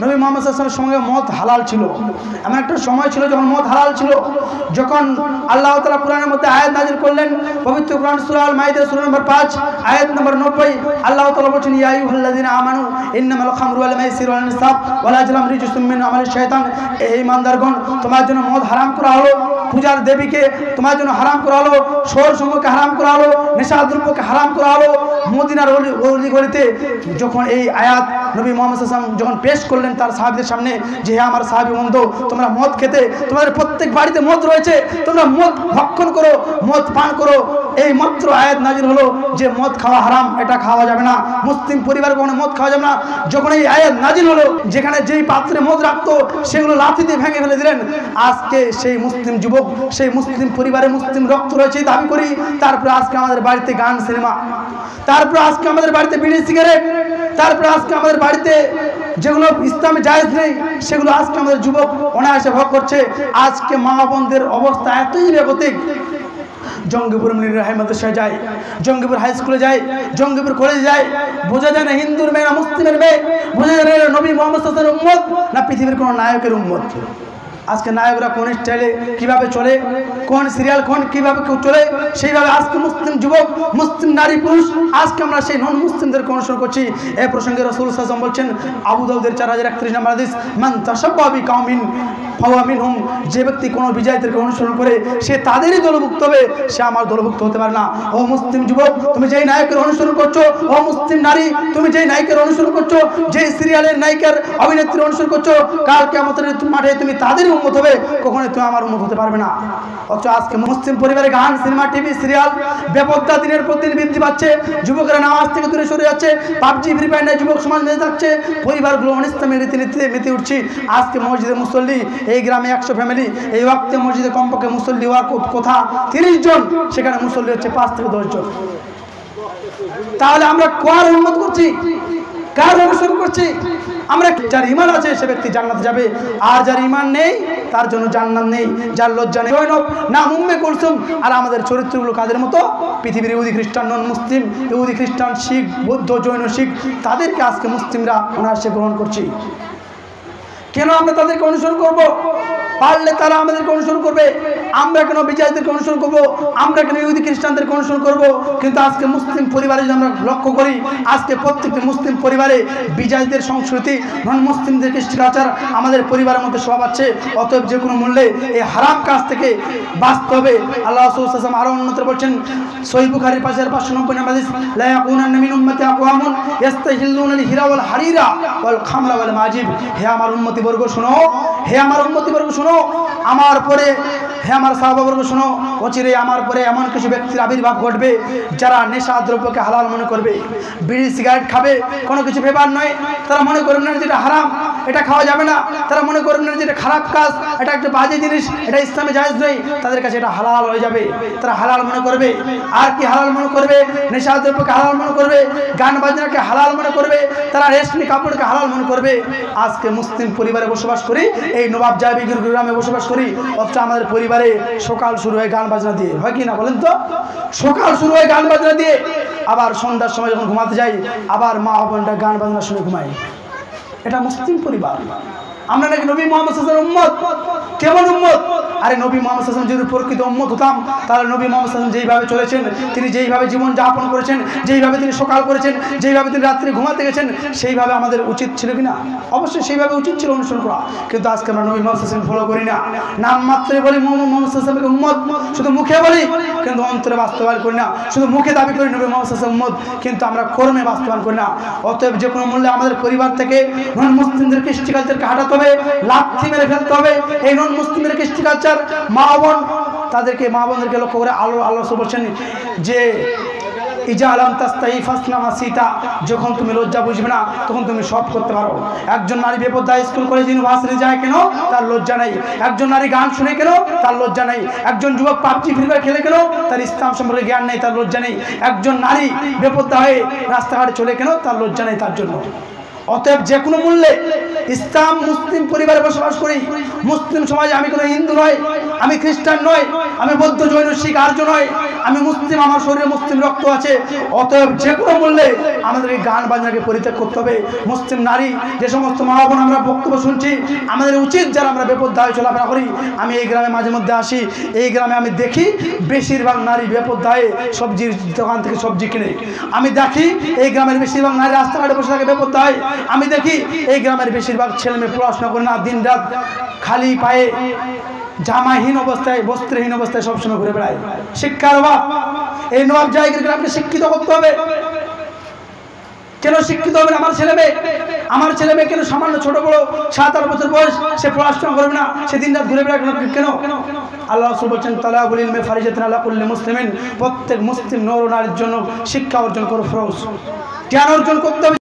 নবী মুহাম্মদ সাল্লাল্লাহু আলাইহি ওয়াসাল্লামের সঙ্গে মদ হালাল ছিল। এমন একটা সময় ছিল যখন মদ হালাল ছিল, যখন আল্লাহ তাআলা কোরআনের মধ্যে আয়াত নাযিল করলেন, পবিত্র কোরআন সূরা আল মাইদা সূরা নম্বর 5 আয়াত নম্বর 90 আল্লাহ তাআলা বলেন, ইয়া আইয়ুহাল্লাযিনা আমানু ইন্নামাল খামরু ওয়াল মাইসিরু ওয়াল আনসাব ওয়াল আজলাম রিজসুম মিন আমালিশ শাইতান। এই ঈমানদারগণ, তোমার জন্য মদ হারাম করা হলো, পূজার দেবীকে তোমার জন্য হারাম করা হলো, সোর সঙ্গকে হারাম করা হলো, নেশাদ্রব্যকে হারাম করা হলো। মদিনার অলি গলিতে যখন এই আয়াত নবী মুহাম্মদ সাল্লাল্লাহু আলাইহি ওয়াসাল্লাম যখন পেশ করলেন তার সাহাবীদের সামনে, যে হে আমার সাহাবী বন্ধু, তোমরা মদ খেতে, তোমাদের প্রত্যেক বাড়িতে মদ রয়েছে, তোমরা মদ ভক্ষণ করো, মদ পান করো। এই মাত্র আয়াত নাযিল হলো যে মদ খাওয়া হারাম, এটা খাওয়া যাবে না, মুসলিম পরিবার কখনো মদ খাওয়া যাবে না। যখন এই আয়াত নাযিল হলো, যেখানে যেই পাত্রে মদ রাখতো সেগুলো লাথি দিয়ে ভেঙে ফেলে দিলেন। আজকে সেই মুসলিম যুবক, সেই মুসলিম পরিবারে মুসলিম রক্ত রয়েছে দাবি করি, তারপরে আজকে আমাদের বাড়িতে গান সিনেমা, তারপরে আজকে আমাদের বাড়িতে বিড়ি সিগারেট, তারপরে আজকে আমাদের বাড়িতে যেগুলো ইসলামে জায়েজ নেই সেগুলো আজকে আমাদের যুবক অনায়াসে ভোগ করছে। আজকে মা বোনদের অবস্থা এতই বেগতিক, জঙ্গিপুর মিলির মাদ্রাসায় যায়, জঙ্গিপুর হাই স্কুলে যায়, জঙ্গিপুর কলেজে যায়, বোঝা যায় না হিন্দুর মেয়ে না মুসলিমের মেয়ে, বোঝা যায় না নবী মুহাম্মদ সাল্লাল্লাহু আলাইহি ওয়াসাল্লামের উম্মত না পৃথিবীর কোনো নায়কের উম্মত। আজকে নায়করা কোন স্টাইলে কিভাবে চলে, কোন সিরিয়াল কোন কিভাবে চলে, সেইভাবে আজকে মুসলিম যুবক, মুসলিম নারী পুরুষ আজকে আমরা সেই নন মুসলিমদেরকে অনুসরণ করছি। এই প্রসঙ্গে রাসূল সাল্লাল্লাহু আলাইহি ওয়াসাল্লাম বলছেন, আবু দাউদের 4031 নম্বর হাদিস, মান তাশাব্বাহা বিকাউমিন ফাহুয়া মিনহুম, যে ব্যক্তি কোনো বিজয়ীদেরকে অনুসরণ করে সে তাদেরই দলভুক্ত হবে, সে আমার দলভুক্ত হতে পারে না। ও মুসলিম যুবক, তুমি যেই নায়কের অনুসরণ করছো, ও মুসলিম নারী তুমি যেই নায়কের অনুসরণ করছো, যেই সিরিয়ালের নায়িকার অভিনেত্রীর অনুসরণ করছো, কাল কিয়ামতের মাঠে তুমি তাদেরই উম্মত হবে, কখনোই তুমি আমার উম্মত হতে পারবে না। অথচ আজকে মুসলিম পরিবারে গান সিনেমা টিভি সিরিয়াল বেপরদা দিনের পর দিন বৃদ্ধি পাচ্ছে, যুবকেরা নামাজ থেকে দূরে সরে যাচ্ছে, পাবজি ফ্রি ফায়ার নিয়ে যুবক সমাজ মেতে থাকছে, পরিবারগুলো অনিসলামের রীতিনীতিতে মেতে উঠছে। আজকে মসজিদে মুসল্লি, এই গ্রামে 100 ফ্যামিলি, এই ওয়াক্তে মসজিদে কমপক্ষে মুসল্লি হওয়ার কথা 30 জন, সেখানে মুসল্লি হচ্ছে 5 থেকে 10 জন। তাহলে আমরা কার উম্মত করছি, কার অনুসরণ করছি? আমরা যার ঈমান আছে সে ব্যক্তি জান্নাতে যাবে, আর যার ঈমান নেই তার জন্য জান্নাত নেই, যার লজ্জা নেই। নাম উম্মে কুলসুম। আর আমাদের চরিত্রগুলো কাদের মতো? পৃথিবীর ইহুদি খ্রিস্টান, নন মুসলিম, ইহুদি খ্রিস্টান, শিখ, বৌদ্ধ, জৈন, শিখ, তাদেরকে আজকে মুসলিমরা অনায়াসে গ্রহণ করছি। কেন আমরা তাদেরকে অনুসরণ করব? পারলে তারা আমাদেরকে অনুসরণ করবে, আমরা কেন বিজয়ীদেরকে অনুসরণ করব? আমরা কেন ইহুদি খ্রিস্টানদেরকে অনুসরণ করব? কিন্তু আজকে মুসলিম পরিবারে যদি আমরা লক্ষ্য করি, আজকে প্রত্যেকটি মুসলিম পরিবারে বিজয়ীদের সংস্কৃতি, নন মুসলিমদের কৃষ্টি কালচার আমাদের পরিবারের মধ্যে শোভা পাচ্ছে। অতএব যে কোনো মূল্যে এই হারাম কাজ থেকে বাঁচতে হবে। আল্লাহ রাসূল সাল্লাল্লাহু আলাইহি ওয়াসাল্লাম আরো অন্যত্র বলছেন, সহিহ বুখারীর 590 নম্বর হাদিস, লা ইয়াকুনান্না মিন উম্মতি আকওয়ামুন ইস্তাহিল্লুনা আল হিরা ওয়াল হারিরা ওয়াল খামরা ওয়াল মাজিব। হে আমার উম্মতি বর্গ শোনো, হে আমার উম্মতি বর্গ শোনো, আমার পরে, হে আমার সাহাবাবর্গ শোনো, অচিরে আমার পরে এমন কিছু ব্যক্তির আবির্ভাব ঘটবে যারা নেশা দ্রব্যকে হালাল মনে করবে, বিড়ি সিগারেট খাবে, কোনো কিছু ব্যাপার নয়, তারা মনে করবে না যেটা হারাম, এটা খাওয়া যাবে না, তারা মনে করবে না যেটা খারাপ কাজ, এটা একটা বাজে জিনিস, এটা ইসলামে জায়েজ নেই, তাদের কাছে এটা হালাল হয়ে যাবে, তারা হালাল মনে করবে। আর কি হালাল মনে করবে? নেশা দ্রব্যকে হালাল মনে করবে, গান বাজনাকে হালাল মনে করবে, তারা রেশমি কাপড়কে হালাল মনে করবে। আজকে মুসলিম পরিবারে বসবাস করি, এই নবাব জাহাবীর গ্রামে বসবাস করি, অথচ আমাদের পরিবারে সকাল শুরু হয় গান বাজনা দিয়ে, হয় কি না বলেন তো? সকাল শুরু হয় গান বাজনা দিয়ে, আবার সন্ধ্যার সময় যখন ঘুমাতে যাই আবার মা বোনরা গান বাজনা শুনে ঘুমাই। এটা মুসলিম পরিবার। আমরা নাকি নবী মুহাম্মদ সাল্লাল্লাহু আলাইহি ওয়াসাল্লাম উম্মত। কেমন উম্মত? আরে নবী মুহাম্মদ সাল্লাল্লাহু আলাইহি ওয়াসাল্লাম যদি প্রকৃত উম্মত হতাম, তাহলে নবী মুহাম্মদ সাল্লাল্লাহু আলাইহি ওয়াসাল্লাম যেইভাবে চলেছেন, তিনি যেইভাবে জীবন যাপন করেছেন, যেইভাবে তিনি সকাল করেছেন, যেইভাবে তিনি রাত্রে ঘুমাতে গেছেন, সেইভাবে আমাদের উচিত ছিল কিনা? অবশ্যই সেইভাবে উচিত ছিল অনুসরণ করা। কিন্তু আজকে আমরা নবী মুহাম্মদ সাল্লাল্লাহু আলাইহি ওয়াসাল্লাম ফলো করি না, নাম মাত্রে বলি মুহাম্মদ সাল্লাল্লাহু আলাইহি ওয়াসাল্লামের উম্মত, শুধু মুখে বলি কিন্তু অন্তরে বাস্তবায়ন করি না। শুধু মুখে দাবি করি নবী মুহাম্মদ সাল্লাল্লাহু আলাইহি ওয়াসাল্লাম উম্মত, কিন্তু আমরা কর্মে বাস্তবায়ন করি না। অতএব যে কোনো মূল্যে আমাদের পরিবার থেকে নন মুসলিমদের কৃষ্টি কালচারকে হাঁটাতে হবে, লাথি মেরে ফেলতে হবে। এই নন মুসলিমদের কৃষ্টি কালচার, মা বোন, তাদেরকে, মা বোনদেরকে লক্ষ্য করে আল্লাহ বলছেন যে ইজা আলাম তাস্তাহি ফাসনা মাসিতা, যখন তুমি লজ্জা বুঝবে না তখন তুমি সব করতে পারো। একজন নারী বেপরদা স্কুল কলেজ ইউনিভার্সিটি যায় কেন? তার লজ্জা নাই। একজন নারী গান শুনে কেন? তার লজ্জা নাই। একজন যুবক পাবজি ফ্রি ফায়ার খেলে কেন? তার ইসলাম সম্পর্কে জ্ঞান নেই, তার লজ্জা নেই। একজন নারী বেপরদা হয়ে রাস্তাঘাটে চলে কেন? তার লজ্জা নেই তার জন্য। অতএব যে কোনো মূল্যে ইসলাম মুসলিম পরিবারে বসবাস করি, মুসলিম সমাজে। আমি কোনো হিন্দু নই, আমি খ্রিস্টান নই, আমি বৌদ্ধ জৈন শিখ আর্য নই, আমি মুসলিম, আমার শরীরে মুসলিম রক্ত আছে। অতএব যে কোনো মূল্যে আমাদের এই গান বাজনাকে পরিত্যাগ করতে হবে। মুসলিম নারী, যে সমস্ত মা বোন আমরা বক্তব্য শুনছি, আমাদের উচিত যারা আমরা বেপরদায় চলাফেরা করি। আমি এই গ্রামে মাঝে মধ্যে আসি, এই গ্রামে আমি দেখি বেশিরভাগ নারী বেপরদায় সবজির দোকান থেকে সবজি কিনে। আমি দেখি এই গ্রামের বেশিরভাগ নারী রাস্তাঘাটে বসে থাকে বেপরদায়। আমি দেখি এই গ্রামের বেশিরভাগ ছেলে মেয়ে পড়াশোনা করে না, দিন রাত খালি পায়ে জামাহীন অবস্থায়, বস্ত্রহীন অবস্থায় সবসময় ঘুরে বেড়ায়। শিক্ষার অভাব। এই নবাব জায়গির গ্রামকে শিক্ষিত করতে হবে। কেন শিক্ষিত হবে না? আমার ছেলে মেয়ে কেন সামান্য ছোট বড় 7-8 বছর বয়স সে পড়াশোনা করবে না, সে দিন রাত ঘুরে বেড়ায় কেন? আল্লাহ রাসূল বলছেন তালাবুল ইলমি ফারিজাতুন আলা কুল্লি মুসলিমিন, প্রত্যেক মুসলিম নর নারীর জন্য শিক্ষা অর্জন করো ফরজ। জ্ঞান অর্জন করতে হবে।